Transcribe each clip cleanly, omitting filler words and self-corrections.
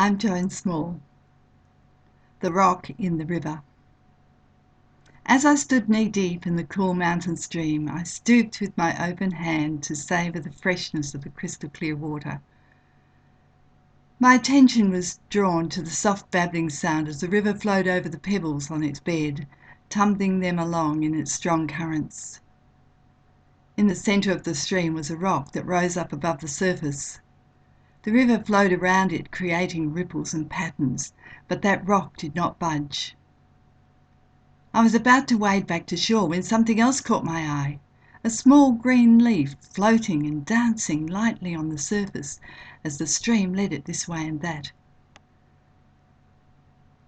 I'm Joan Small, the rock in the river. As I stood knee-deep in the cool mountain stream, I stooped with my open hand to savour the freshness of the crystal-clear water. My attention was drawn to the soft babbling sound as the river flowed over the pebbles on its bed, tumbling them along in its strong currents. In the centre of the stream was a rock that rose up above the surface. The river flowed around it, creating ripples and patterns, but that rock did not budge. I was about to wade back to shore when something else caught my eye, a small green leaf floating and dancing lightly on the surface as the stream led it this way and that.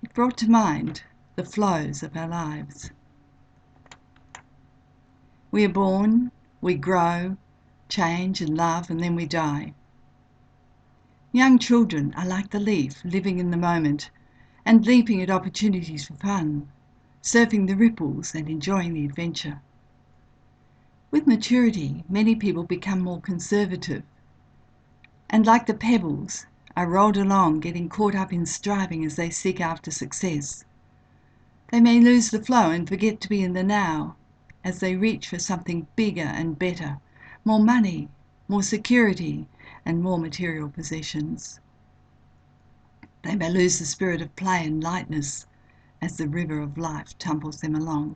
It brought to mind the flows of our lives. We are born, we grow, change and love, and then we die. Young children are like the leaf, living in the moment and leaping at opportunities for fun, surfing the ripples and enjoying the adventure. With maturity, many people become more conservative and, like the pebbles, are rolled along, getting caught up in striving as they seek after success. They may lose the flow and forget to be in the now as they reach for something bigger and better, more money, more security, and more material possessions. They may lose the spirit of play and lightness as the river of life tumbles them along.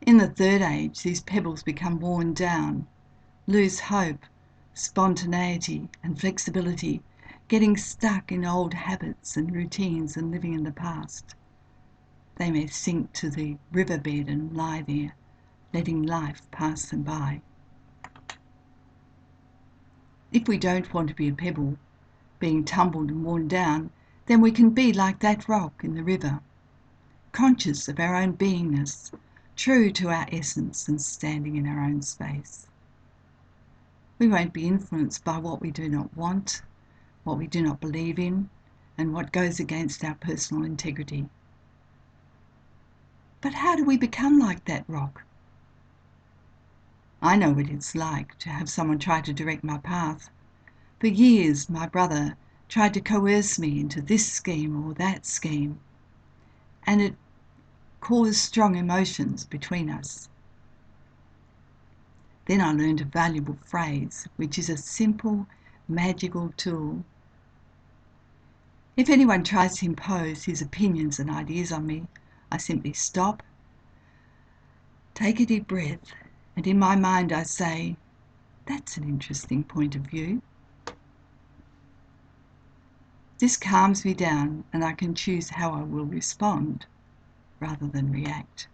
In the third age, these pebbles become worn down, lose hope, spontaneity and flexibility, getting stuck in old habits and routines and living in the past. They may sink to the riverbed and lie there, letting life pass them by. If we don't want to be a pebble, being tumbled and worn down, then we can be like that rock in the river, conscious of our own beingness, true to our essence and standing in our own space. We won't be influenced by what we do not want, what we do not believe in, and what goes against our personal integrity. But how do we become like that rock? I know what it's like to have someone try to direct my path. For years, my brother tried to coerce me into this scheme or that scheme, and it caused strong emotions between us. Then I learned a valuable phrase, which is a simple, magical tool. If anyone tries to impose his opinions and ideas on me, I simply stop, take a deep breath, and in my mind I say, "That's an interesting point of view." This calms me down and I can choose how I will respond rather than react.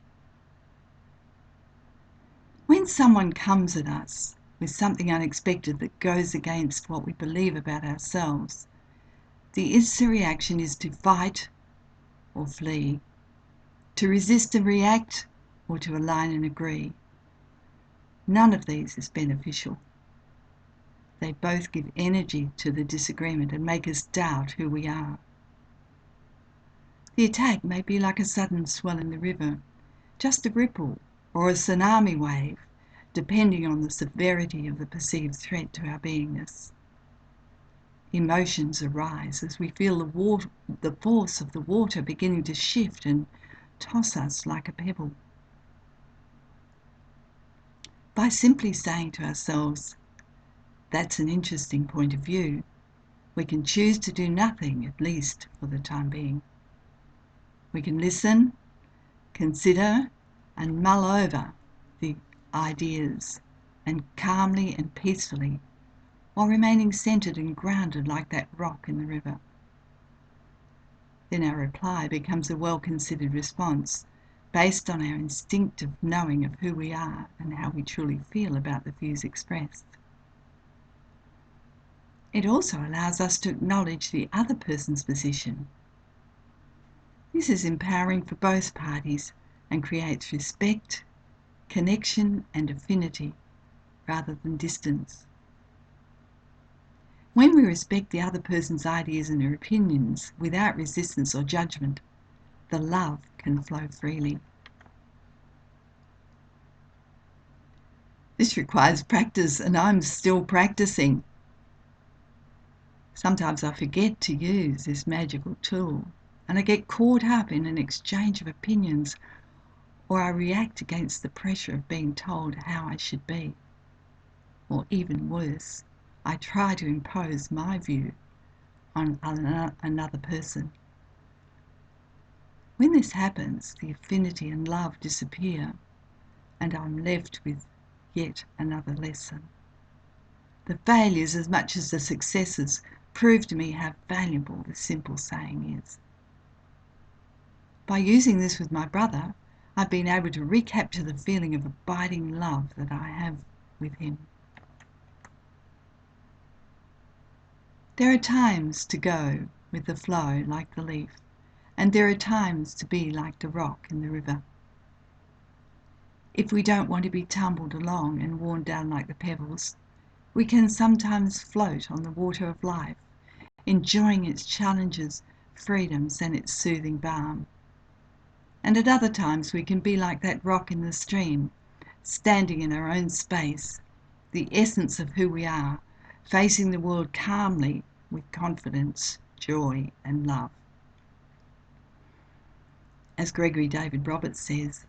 When someone comes at us with something unexpected that goes against what we believe about ourselves, the instant reaction is to fight or flee, to resist and react, or to align and agree. None of these is beneficial. They both give energy to the disagreement and make us doubt who we are. The attack may be like a sudden swell in the river, just a ripple, or a tsunami wave, depending on the severity of the perceived threat to our beingness. Emotions arise as we feel the force of the water beginning to shift and toss us like a pebble. By simply saying to ourselves, "That's an interesting point of view," we can choose to do nothing, at least for the time being. We can listen, consider, and mull over the ideas, and calmly and peacefully, while remaining centered and grounded like that rock in the river. Then our reply becomes a well-considered response, based on our instinctive knowing of who we are and how we truly feel about the views expressed. It also allows us to acknowledge the other person's position. This is empowering for both parties and creates respect, connection, and affinity rather than distance. When we respect the other person's ideas and their opinions without resistance or judgment, the love can flow freely. This requires practice, and I'm still practicing. Sometimes I forget to use this magical tool, and I get caught up in an exchange of opinions, or I react against the pressure of being told how I should be. Or even worse, I try to impose my view on another person. When this happens, the affinity and love disappear, and I'm left with yet another lesson. The failures, as much as the successes, prove to me how valuable the simple saying is. By using this with my brother, I've been able to recapture the feeling of abiding love that I have with him. There are times to go with the flow like the leaf, and there are times to be like the rock in the river. If we don't want to be tumbled along and worn down like the pebbles, we can sometimes float on the water of life, enjoying its challenges, freedoms, and its soothing balm. And at other times we can be like that rock in the stream, standing in our own space, the essence of who we are, facing the world calmly with confidence, joy, and love. As Gregory David Roberts says,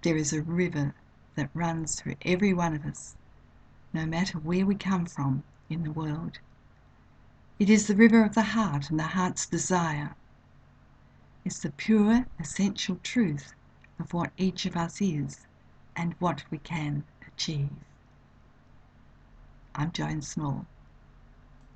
there is a river that runs through every one of us, no matter where we come from in the world. It is the river of the heart and the heart's desire. It's the pure, essential truth of what each of us is and what we can achieve. I'm Joan Small.